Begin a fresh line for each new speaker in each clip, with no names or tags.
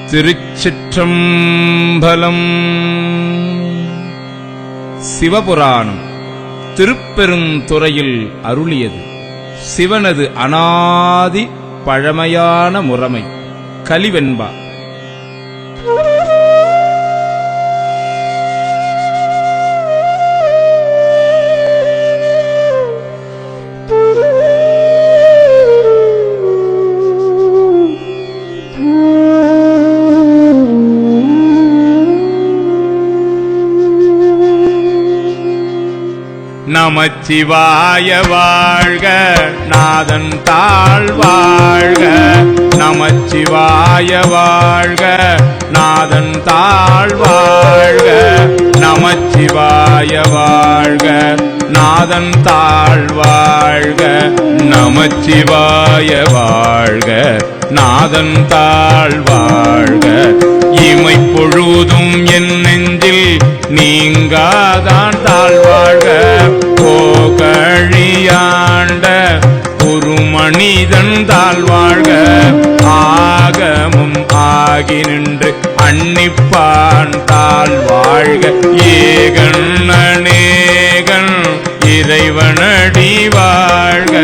திருச்சிற்றம்பலம். சிவபுராணம் திருப்பெருந்துறையில் அருளியது. சிவனது அநாதி பழமையான முறைமை. கலிவெண்பா. நமச்சிவாய வாழ்க, நாதன் தாழ் வாழ்க. நமச்சிவாய வாழ்க, நாதன் தாழ் வாழ்க. நமச்சிவாய வாழ்க, நாதன் தாழ் வாழ்க. நமச்சிவாய வாழ்க, நாதன் தாழ் வாழ்க. இமை பொழுதும் என் நெஞ்சில் நீங்காதான் தாழ்வாழ்க. போகழியாண்ட ஒரு மனிதன் தாழ்வாழ்க. ஆகமும் ஆகி நின்று அன்னிப்பான் தாழ்வாழ்க. ஏகன் அநேகன் இறைவனடி வாழ்க.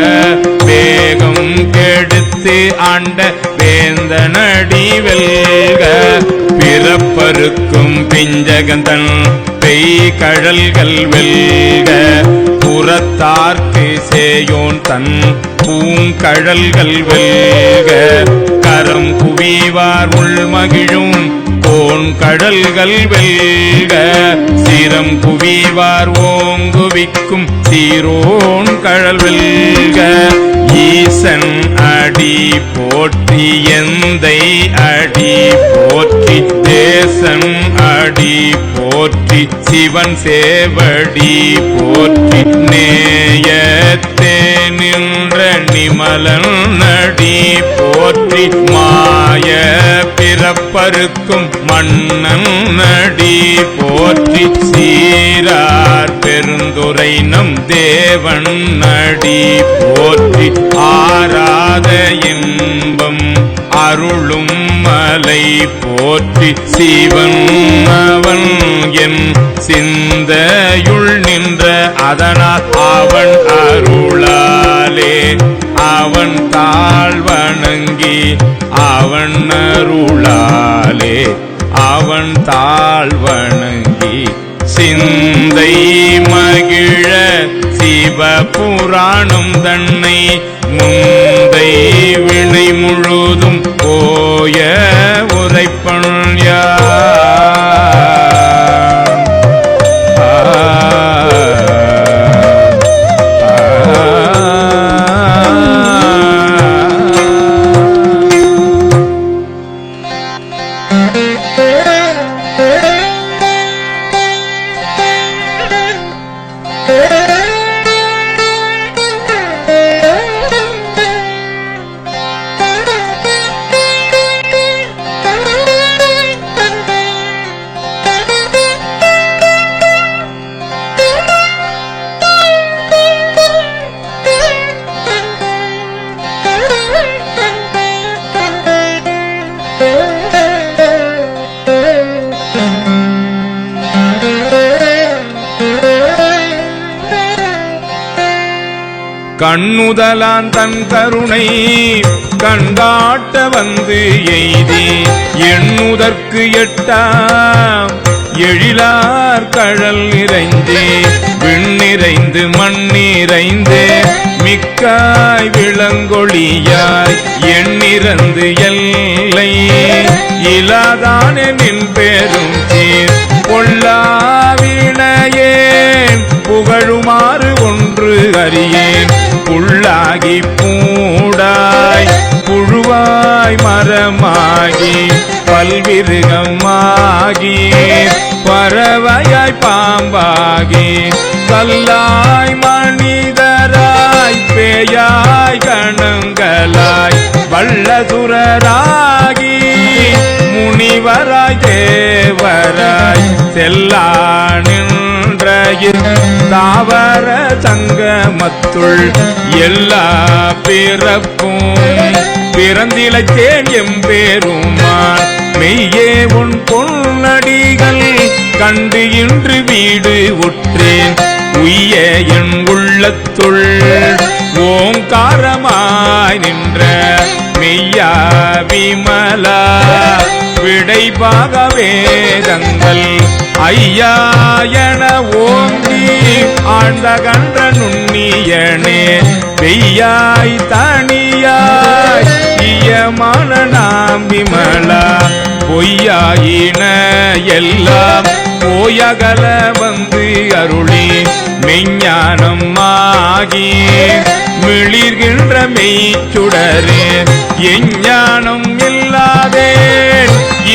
வேகம் கெடுத்து ஆண்ட வேந்தனடி வெல்க. பிறப்பருக்கும் பிஞ்சகந்தன் பெய் கழல்கள் வெல்க. புறத்தார்க்கு சேயோன் தன் பூங்கழல்கள் வெல்க. கரம் குவிவார் உள்மகிழும் கோன் கடல்கள் வெல்க. சிரம் குவிவார் ஓங்குவிக்கும் சீரோன் கழல் வெல்க. ஈசன் அடி போற்றி எந்தை அடி போற்றி. தேசன் அடி போற்றி சிவன் சேவடி போற்றி. நேயத்தே நின்ற நிமலன் அடி போற்றி. மாய பிறப்பருக்கும் மன்னன் அடி போற்றி. சீரார் பெருந்துரை நம் தேவன் அடி போற்றி. ஆராத இன்பம் அருளும் மலை போற்றி. சிவன் அவன் என் சிந்தையுள் நின்ற அதனால் அவன் அருளாலே அவன் தாழ் வணங்கி. அவன் அருளாலே அவன் தாழ் வணங்கி. சிந்தை மகிழ சிவபுராணம் தன்னை முந்தை வினை முழுதும் போய உரைப்பன் கண்ணுதலான் தன் கருணை கண்டாட்ட வந்து எய்தி. எண்ணுதற்கு எட்டாம் எழிலார் கழல் நிறைந்தே. விண்ணிறைந்து மண்ணிறைந்தே மிக்காய் விளங்கொழியாய். எண்ணிறந்து எல்லை இலாதானே நின் பேரும் சீர். பொல்லாவினையேன் புகழுமாறு ஒன்று அறியேன். புள்ளாகி பூடாய் புழுவாய் மரமாகி பல்விருகமாகி பறவையாய் பாம்பாகி கல்லாய் மனிதராய் பேயாய் கணங்களாய் வல்லசுரராகி முனிவராய் தேவராய் செல்லானின்ற தாவர சங்கமத்துள் எல்லா பிறப்பும் பிறந்திலச்சேன் எம்பேருமான் மெய் உன் பொன்னடிகள் கண்டு இன்று வீடு உற்றேன் உய்ய என் உள்ளத்துள் ஓங்காரமாய் நின்ற மெய்யா விமலா விடைபாக வேதங்கள் ஐயா என ஓங்கி ஆழ்ந்த கன்ற நுண்ணியனே பெய்யாய் தனியாய் ஈயமான நாம் விமலா பொய்யாயின எல்லாம் போயகல வந்து அருளி மெஞ்ஞானம் ஆகி மிளிர்கின்ற மெய்ச்சுடரே எஞ்ஞானம் இல்லாதே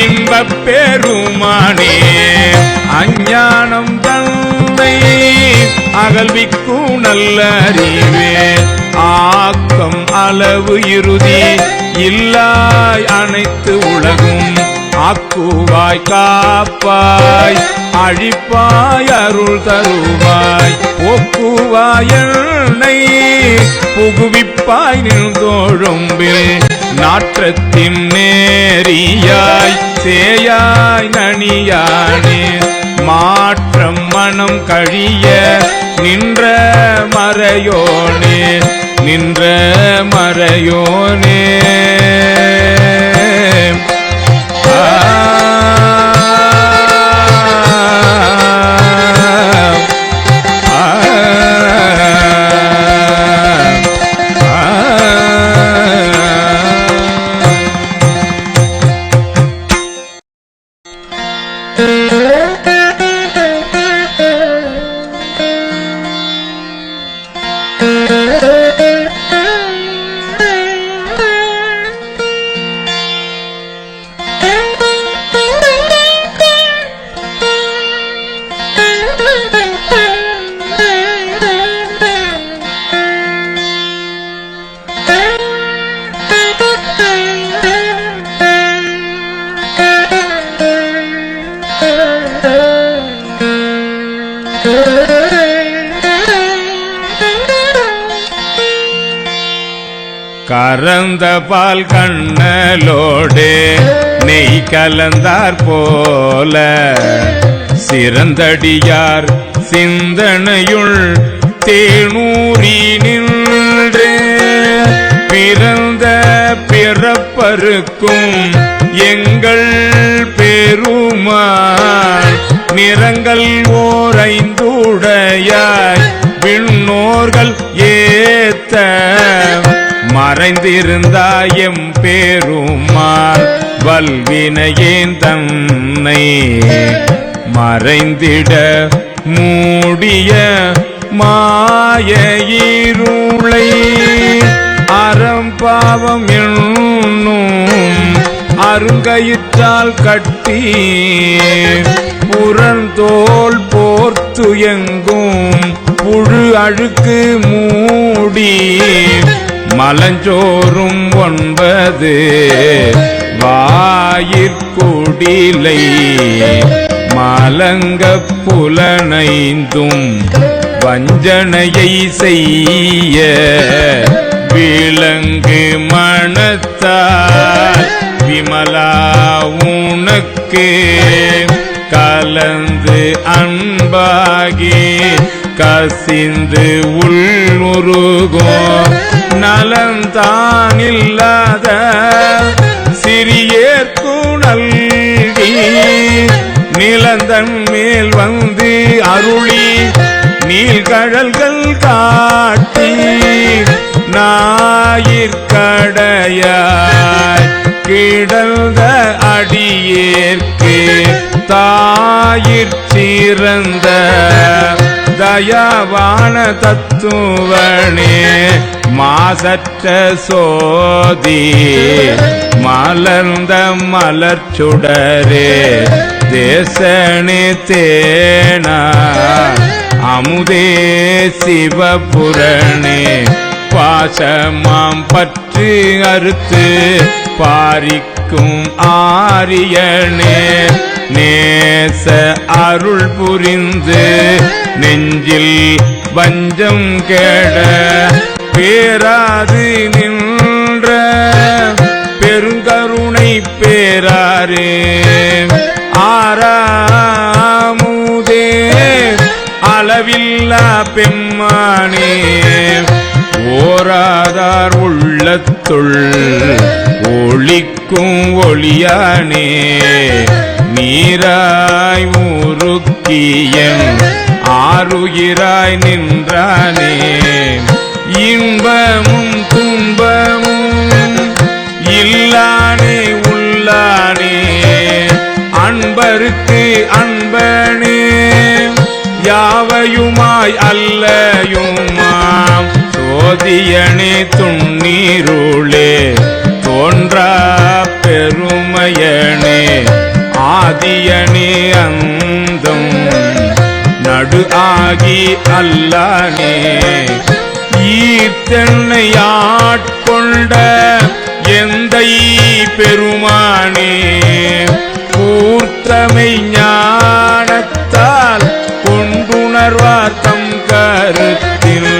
இன்பப் பெருமானே அஞ்ஞானம் தன்னை அகல்விக்கும் நல்ல அறிவே ஆக்கம் அளவு இறுதி இல்லாய் அனைத்து உலகும் ஆக்குவாய் காப்பாய் அழிப்பாய் அருள் தருவாய் போக்குவாய் என்னை புகுவிப்பாய் நின்றோழும்பில் நாற்றத்தின் நேரியாய் சேயாய் நனியானே மாற்றம் மனம் கழிய நின்ற மறையோனே நின்ற மறையோனே கறந்த பால் கண்ணலோடு நெய் கலந்தார் போல சிறந்தடியார் சிந்தனையுள் தேனூரி நின்று பிறந்த பிறப்பருக்கும் எங்கள் பெருமாள் நிறங்கள் ஓரைந்துடையாய் விண்ணோர்கள் ஏத்த மறைந்திருந்தாயம் பெருமாள் வல்வினையேன் தன்னை மறைந்திட மூடிய மாய இருளை அறம்பாவம் என்னும் அருங்கயிற்றால் கட்டி புறந்தோல் போர்த்து எங்கும் புழு அழுக்கு மூடி மலஞ்சோறும் 9 வாயிற்குடிலை மலங்க புலனைந்தும் வஞ்சனையை செய்ய விலங்கு மனத்தால் விமலா உனக்கு கலந்து அன்பாகி கசிந்து உள்ளுருகோ நலந்தானில்லாத சிறியேற்கு நல்கி நிலந்தன் மேல் வந்து அருளி நீள்கழல்கள் காட்டி ஞாயிற்கடையாய் கிடந்த அடியேற்கு தாயிற் சிறந்த தயாவான தத்துவனே மாசற்ற சோதி மலர்ந்த மலர்ச்சுடரே தேசனே தேனா அமுதே சிவபுரணே பாசமாம் பற்று அறுத்து பாரிக்கும் ஆரியனே நேச அருள் புரிந்து நெஞ்சில் வஞ்சம் கெட பேராது நின்ற பெருங்கருணை பேராரே ஆறாமுதே அளவில்லா பெம்மானே ஓராதார் உள்ளத்துள் ஒளிக்கும் ஒளியானே நீராய் உருக்கியன் ஆருயிராய் நின்றானே இன்பமும் துன்பமும் இல்லானே உள்ளானே அன்பருக்கு அன்பனே யாவையுமாய் அல்லையுமாம் சோதியனே துண்ணீருளே தோன்றா பெருமையனே ஆதியனே அந்தம் நடு ஆகி அல்லானே ஈத்தென்னை ஆட்கொண்ட எந்தை பெருமானே கூர்த்தமை ஞானத்தால் கொண்டுணர்வார் தம் கருத்தில்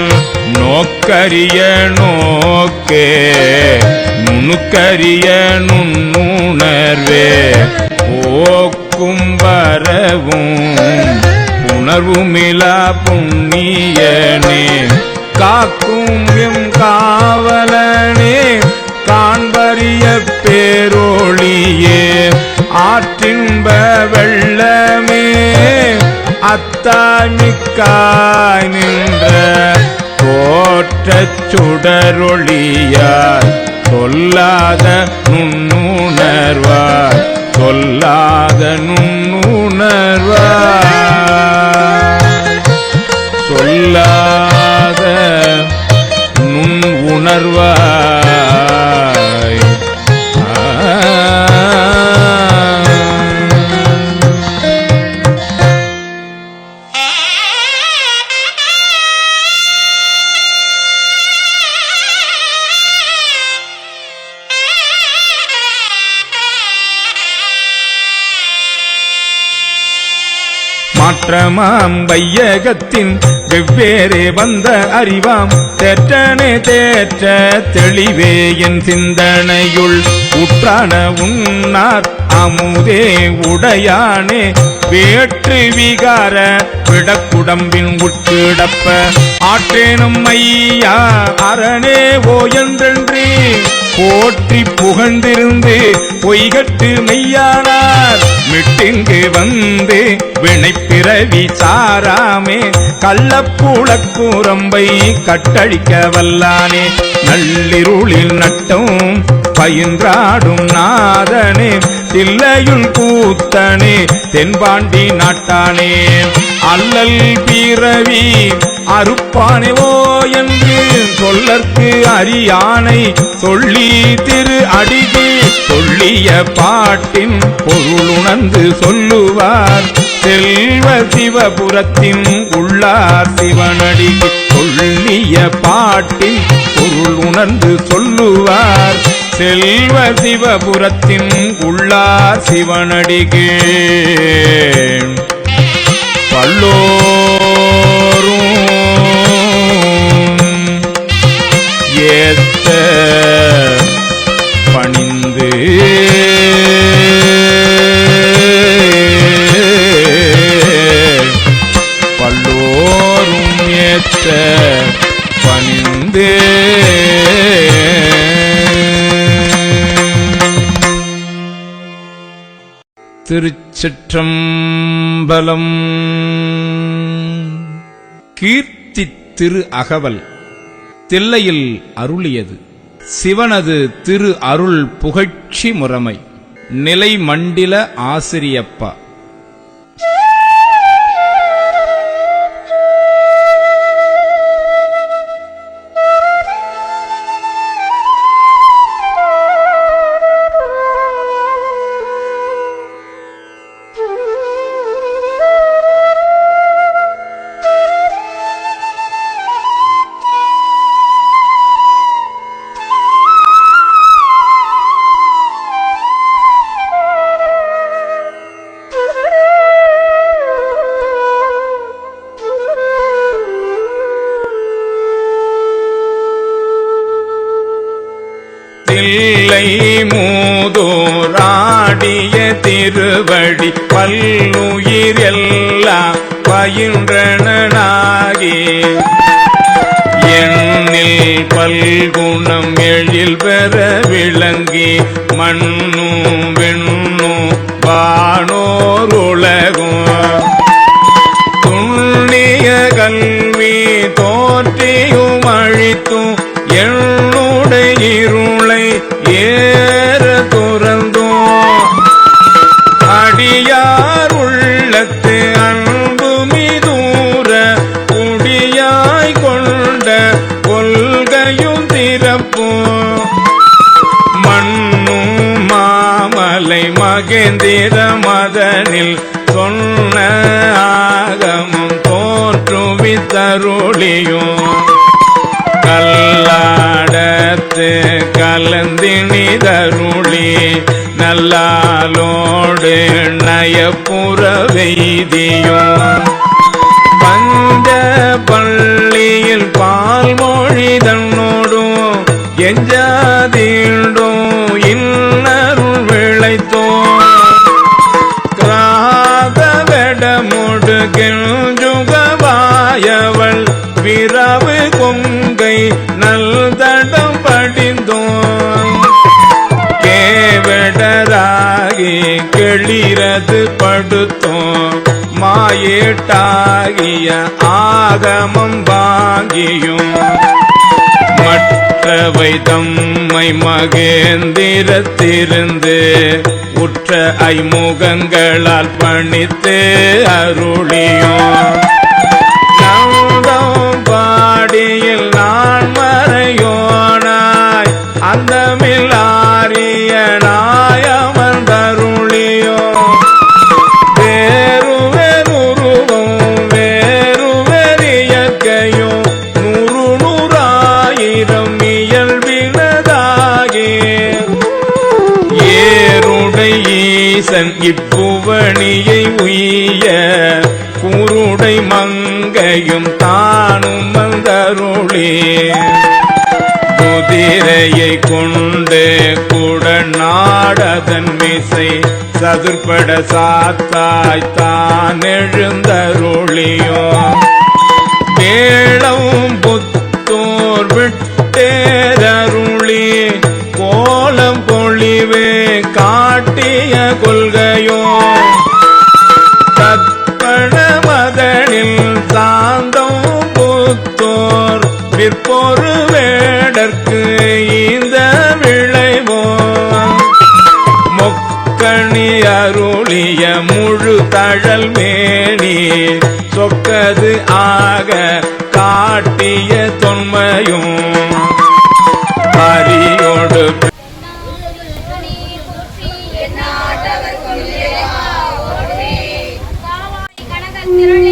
நோக்கரிய நோக்கே நுணுக்கரிய நுண்ணுணர்வே போக்கும் வரவும் உணர்வுமிலா புண்ணியனே காக்கும் எம் காவலனே காண்பரிய பேரோளியே ஆற்றின்ப வெள்ளமே அத்தாமிக்காய் நின்ற தோற்றச் சுடரொளியார் சொல்லாத நுண்ணுணர்வார் சொல்லாத நுண்ணுணர்வார் சொல்லாத நுண் உணர்வாய் மாற்றமாம் வையகத்தின் வெவ்வேறே வந்த அறிவாம் தேற்றனே தேற்ற தெளிவே என் சிந்தனையுள் உற்றான உன்னார் அமுதே உடையானே வேற்று விகார விடக்குடம்பின் உட்கிடப்ப ஆற்றேனும் ஐயா அரணே ஓ என்றென்றே போற்றி புகழ்ந்திருந்து பொய்கட்டு மெய்யானார் மிட்டிங்கு வந்து வினைப்பிறவி சாராமே கள்ளப்புழக்கூரம்பை கட்டழிக்க வல்லானே நள்ளிருளில் நட்டும் பயின்றாடும் நாதனே தில்லையுள் கூத்தனே தென்பாண்டி நாட்டானே அல்லல் பிறவி அறுப்பானே ஓ என்று சொல்லற்கு அறியானை சொல்லி திரு அடிகு சொல்லிய பாட்டின் பொருளுணர்ந்து சொல்லுவார் செல்வ சிவபுரத்தின் உள்ளார் சிவனடிக்கு சொல்லிய பாட்டின் பொருள் உணர்ந்து சொல்லுவார் செல்வ சிவபுரத்தின் உள்ளார் சிவனடிக்கு பல்லோரும் ஏத்த பணிந்து பல்லோரும் ஏத்த பணிந்து திருச்சிற்றம்பலம். கீர்த்தி திரு அகவல் தில்லையில் அருளியது. சிவனது திரு அருள் புகழ்ச்சி முறைமை. நிலை மண்டில ஆசிரியப்பா. திருவடி பல்லுயிர் எல்லாம் பயின்றனாகி எண்ணில் பல்குணம் எழில் பெற விளங்கி மண்ணும் வெண்ணும் வானோர் உலகும் துண்ணிய கல்வி தோற்றியும் அழித்தும் என்னுடைய இருளை ஏற துறந்தோம் அடியார் உள்ளத்து அன்பு மிதூர குடியாய் கொண்ட கொள்கையும் திறப்பும் மண்ணும் மாமலை மகேந்திர மதனில் சொன்ன ஆகமும் தோற்றுவித்தருளியும் கல்லாடத்து கலந்தினிதருளி நல்லாலோடு நயப்புற வெய்தியும் பஞ்ச பள்ளியில் பால்மொழி தன்னோடும் எஞ்சாதீண்டும் இன்னருள் விளைத்தோம் கிராதவெடமோடு கெஞ்சுகவாயவள் விரவு கொங்கை நல்தடம் படிந்தோம் கேவடராகி கெளிரது படுத்தோம் மாயேட்டாகிய ஆகமம் வாங்கியும் மற்றவை தம்மை மகேந்திரத்திருந்து உற்ற ஐமுகங்களால் பணித்து அருளியும் நந்தம் பாடியில் நான் மறையோனாய் அந்தமில் ஆரிய நாயமர்ந்தருளியோ வேறு வேறுருவம் வேறு வேறியற்கையும் நூறு நூறாயிரம் இயல்பினதாகி ஏருடை ஈசன் இப்புவணியை உய்ய கூருடை மங்கையும் தானும் வந்தருளே குதிரையை கொண்டு குடநாடதன் மிசை சதுர்பட சாத்தாய் தான் எழுந்தருளியோ கேளவும் புத்தோர் விட்டேரருளி கோலம் பொழிவே காட்டிய கொள்கையோ மதனில் சாந்தம் புத்தோர் விற்பொரு வேடற்கு இந்த விளைவோ மொக்கணி அருளிய முழு தழல் மேனி சொக்கது ஆக காட்டிய தொன்மையும் ஹரியோடு
திரள்